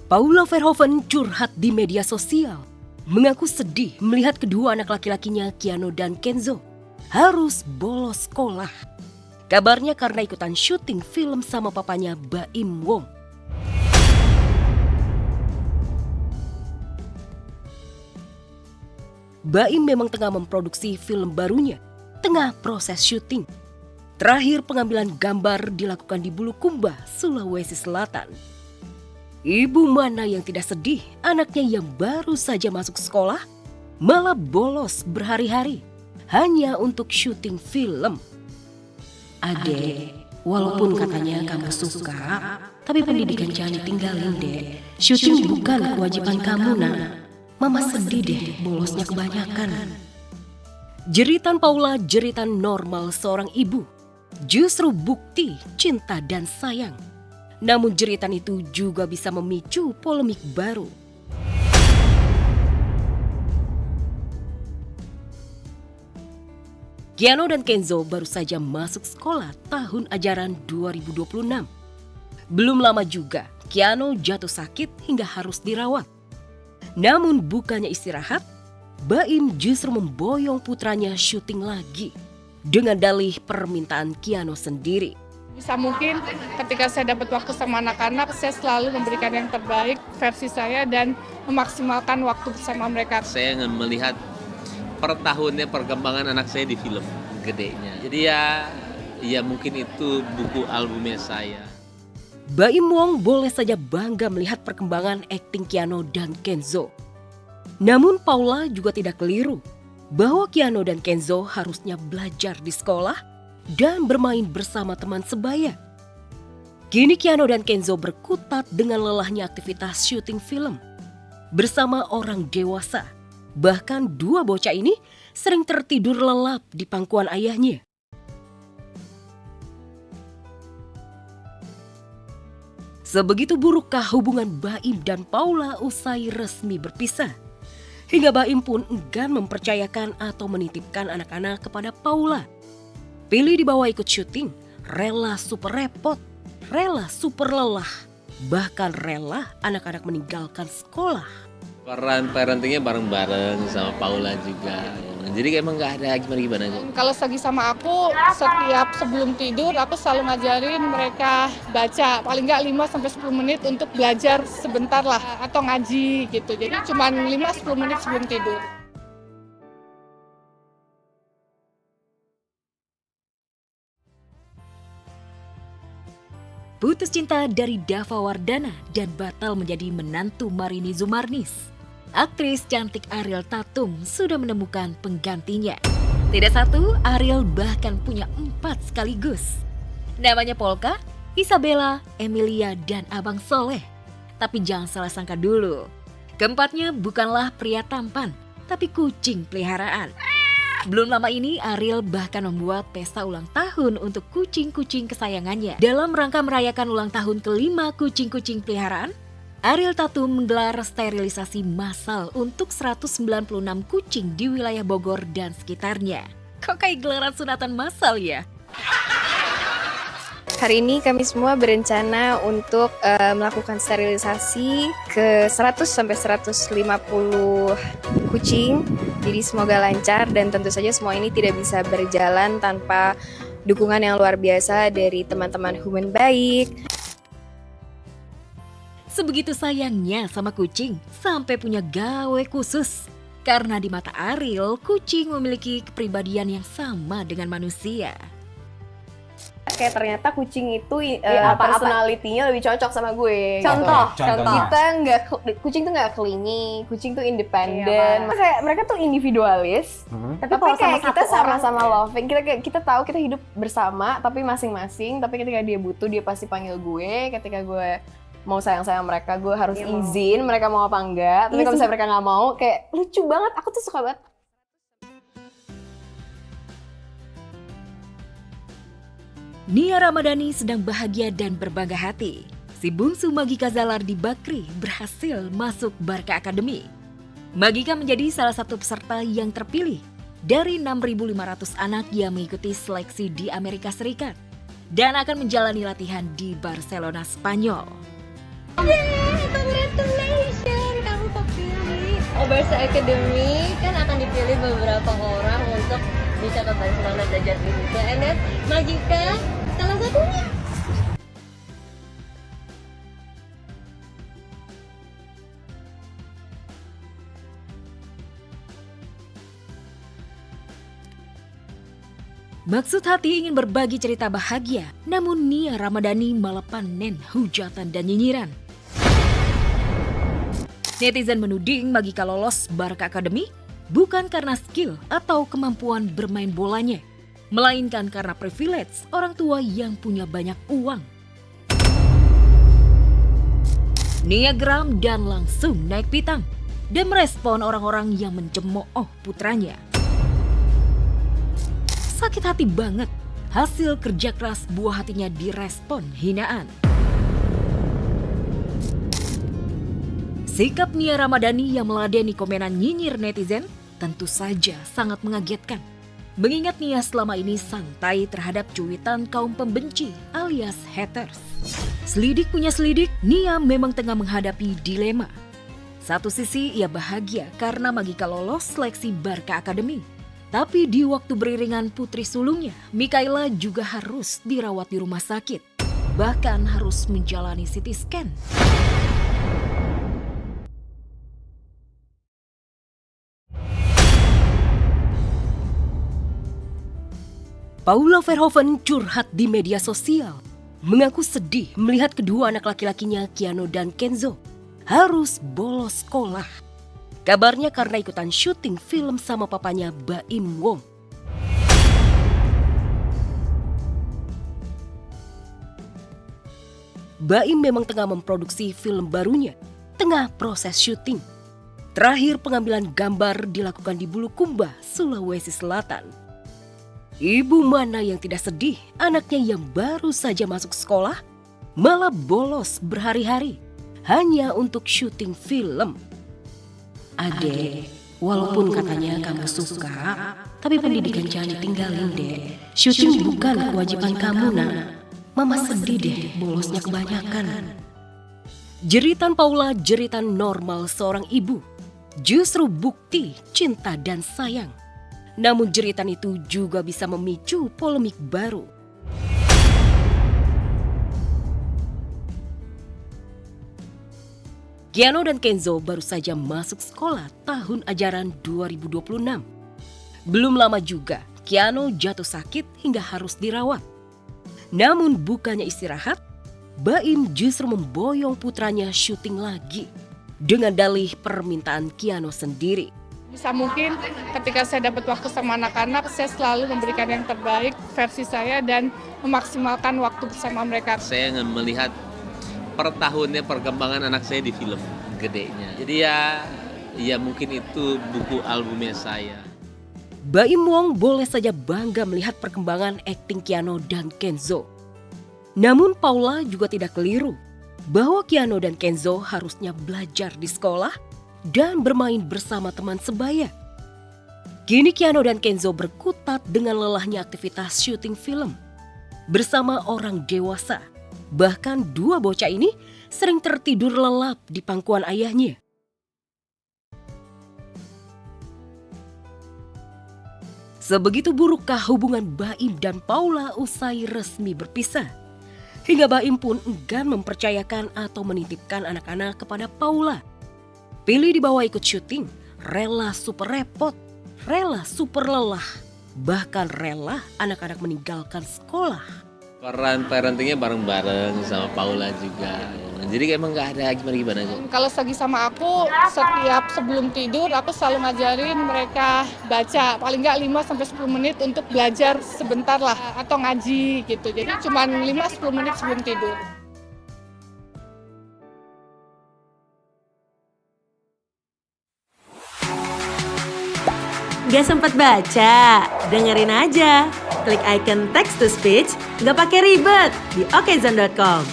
Paula Verhoeven curhat di media sosial, mengaku sedih melihat kedua anak laki-lakinya Keanu dan Kenzo harus bolos sekolah. Kabarnya karena ikutan syuting film sama papanya Baim Wong. Baim memang tengah memproduksi film barunya, tengah proses syuting. Terakhir pengambilan gambar dilakukan di Bulukumba, Sulawesi Selatan. Ibu mana yang tidak sedih anaknya yang baru saja masuk sekolah malah bolos berhari-hari hanya untuk syuting film. Adek, walaupun katanya kamu suka, tapi pendidikan jangan ditinggalin, Dek. Syuting bukan kewajiban kamu, Nak. Mama sedih deh bolosnya kebanyakan. Jeritan Paula jeritan normal seorang ibu. Justru bukti cinta dan sayang. Namun jeritan itu juga bisa memicu polemik baru. Keanu dan Kenzo baru saja masuk sekolah tahun ajaran 2026. Belum lama juga Keanu jatuh sakit hingga harus dirawat. Namun bukannya istirahat, Baim justru memboyong putranya syuting lagi dengan dalih permintaan Keanu sendiri. Bisa mungkin ketika saya dapat waktu sama anak-anak, saya selalu memberikan yang terbaik versi saya dan memaksimalkan waktu bersama mereka. Saya melihat per tahunnya perkembangan anak saya di film gedenya. Jadi ya mungkin itu buku albumnya saya. Baim Wong boleh saja bangga melihat perkembangan akting Keanu dan Kenzo. Namun Paula juga tidak keliru bahwa Keanu dan Kenzo harusnya belajar di sekolah dan bermain bersama teman sebaya. Kini Keanu dan Kenzo berkutat dengan lelahnya aktivitas syuting film bersama orang dewasa. Bahkan dua bocah ini sering tertidur lelap di pangkuan ayahnya. Sebegitu burukkah hubungan Baim dan Paula usai resmi berpisah? Hingga Baim pun enggan mempercayakan atau menitipkan anak-anak kepada Paula. Pilih dibawa ikut syuting, rela super repot, rela super lelah, bahkan rela anak-anak meninggalkan sekolah. Peran parentingnya bareng-bareng sama Paula juga. Jadi emang nggak ada gimana-gimana aja. Kalau lagi sama aku, setiap sebelum tidur aku selalu ngajarin mereka baca paling nggak 5-10 menit untuk belajar sebentar lah atau ngaji gitu. Jadi cuma 5-10 menit sebelum tidur. Putus cinta dari Dava Wardana dan batal menjadi menantu Marini Zumarnis. Aktris cantik Ariel Tatum sudah menemukan penggantinya. Tidak satu, Ariel bahkan punya 4 sekaligus. Namanya Polka, Isabella, Emilia, dan Abang Soleh. Tapi jangan salah sangka dulu. Keempatnya bukanlah pria tampan, tapi kucing peliharaan. Belum lama ini Ariel bahkan membuat pesta ulang tahun untuk kucing-kucing kesayangannya. Dalam rangka merayakan ulang tahun ke-5 kucing-kucing peliharaan, Ariel Tatum menggelar sterilisasi massal untuk 196 kucing di wilayah Bogor dan sekitarnya. Kok kayak gelaran sunatan massal ya? Hari ini kami semua berencana untuk melakukan sterilisasi ke 100-150 kucing. Jadi semoga lancar dan tentu saja semua ini tidak bisa berjalan tanpa dukungan yang luar biasa dari teman-teman Human Baik. Sebegitu sayangnya sama kucing, sampai punya gawe khusus. Karena di mata Ariel, kucing memiliki kepribadian yang sama dengan manusia. Kayak ternyata kucing itu personality-nya lebih cocok sama gue. Contoh. Kita kucing tuh nggak clingy, kucing tuh independen. Kayak mereka tuh individualis, tapi kayak kita sama-sama loving. Kita tahu kita hidup bersama, tapi masing-masing. Tapi ketika dia butuh, dia pasti panggil gue. Ketika gue mau sayang-sayang mereka, gue harus izin mereka mau apa enggak. Tapi kalau misalnya mereka nggak mau, kayak lucu banget. Aku tuh suka banget. Nia Ramadhani sedang bahagia dan berbangga hati. Si bungsu Magika Zalardi Bakri berhasil masuk Barca Academy. Magika menjadi salah satu peserta yang terpilih dari 6.500 anak yang mengikuti seleksi di Amerika Serikat dan akan menjalani latihan di Barcelona, Spanyol. Congratulations, kamu kepilih. Obersa Academy kan akan dipilih beberapa orang untuk dicatatkan semangat belajar di Indonesia. And then Majika salah satunya. Maksud hati ingin berbagi cerita bahagia, namun Nia Ramadhani malah panen hujatan dan nyinyiran. Netizen menuding Magika lolos Barca Academy bukan karena skill atau kemampuan bermain bolanya, melainkan karena privilege orang tua yang punya banyak uang. Nia geram dan langsung naik pitam dan merespon orang-orang yang mencemooh putranya. Sakit hati banget, hasil kerja keras buah hatinya direspon hinaan. Sikap Nia Ramadhani yang meladeni komenan nyinyir netizen tentu saja sangat mengagetkan. Mengingat Nia selama ini santai terhadap cuitan kaum pembenci alias haters. Selidik punya selidik, Nia memang tengah menghadapi dilema. Satu sisi ia bahagia karena Magika lolos seleksi Barca Academy. Tapi di waktu beriringan putri sulungnya, Mikaela juga harus dirawat di rumah sakit. Bahkan harus menjalani CT scan. Paula Verhoeven curhat di media sosial. Mengaku sedih melihat kedua anak laki-lakinya, Keanu dan Kenzo, harus bolos sekolah. Kabarnya karena ikutan syuting film sama papanya Baim Wong. Baim memang tengah memproduksi film barunya, tengah proses syuting. Terakhir pengambilan gambar dilakukan di Bulukumba, Sulawesi Selatan. Ibu mana yang tidak sedih anaknya yang baru saja masuk sekolah malah bolos berhari-hari hanya untuk syuting film. Adek, walaupun katanya kamu suka, tapi pendidikan jangan ditinggalin, Dek. Syuting bukan kewajiban kamu, Nak. Mama sedih deh, bolosnya kebanyakan. Jeritan Paula, jeritan normal seorang ibu. Justru bukti cinta dan sayang. Namun jeritan itu juga bisa memicu polemik baru. Keanu dan Kenzo baru saja masuk sekolah tahun ajaran 2026. Belum lama juga, Keanu jatuh sakit hingga harus dirawat. Namun bukannya istirahat, Baim justru memboyong putranya syuting lagi dengan dalih permintaan Keanu sendiri. Bisa mungkin ketika saya dapat waktu sama anak-anak, saya selalu memberikan yang terbaik versi saya dan memaksimalkan waktu bersama mereka. Saya melihat per tahunnya perkembangan anak saya di film gedenya. Jadi ya mungkin itu buku albumnya saya. Baim Wong boleh saja bangga melihat perkembangan akting Keanu dan Kenzo. Namun Paula juga tidak keliru bahwa Keanu dan Kenzo harusnya belajar di sekolah dan bermain bersama teman sebaya. Kini Keanu dan Kenzo berkutat dengan lelahnya aktivitas syuting film bersama orang dewasa. Bahkan dua bocah ini sering tertidur lelap di pangkuan ayahnya. Sebegitu burukkah hubungan Baim dan Paula usai resmi berpisah? Hingga Baim pun enggan mempercayakan atau menitipkan anak-anak kepada Paula. Pilih dibawa ikut syuting, rela super repot, rela super lelah, bahkan rela anak-anak meninggalkan sekolah. Peran parentingnya bareng-bareng sama Paula juga. Jadi emang nggak ada gimana-gimana aja. Kalau lagi sama aku, setiap sebelum tidur aku selalu ngajarin mereka baca paling nggak 5-10 menit untuk belajar sebentar lah atau ngaji gitu. Jadi cuma 5-10 menit sebelum tidur. Gak sempat baca? Dengerin aja. Klik icon text to speech, gak pakai ribet di okezone.com.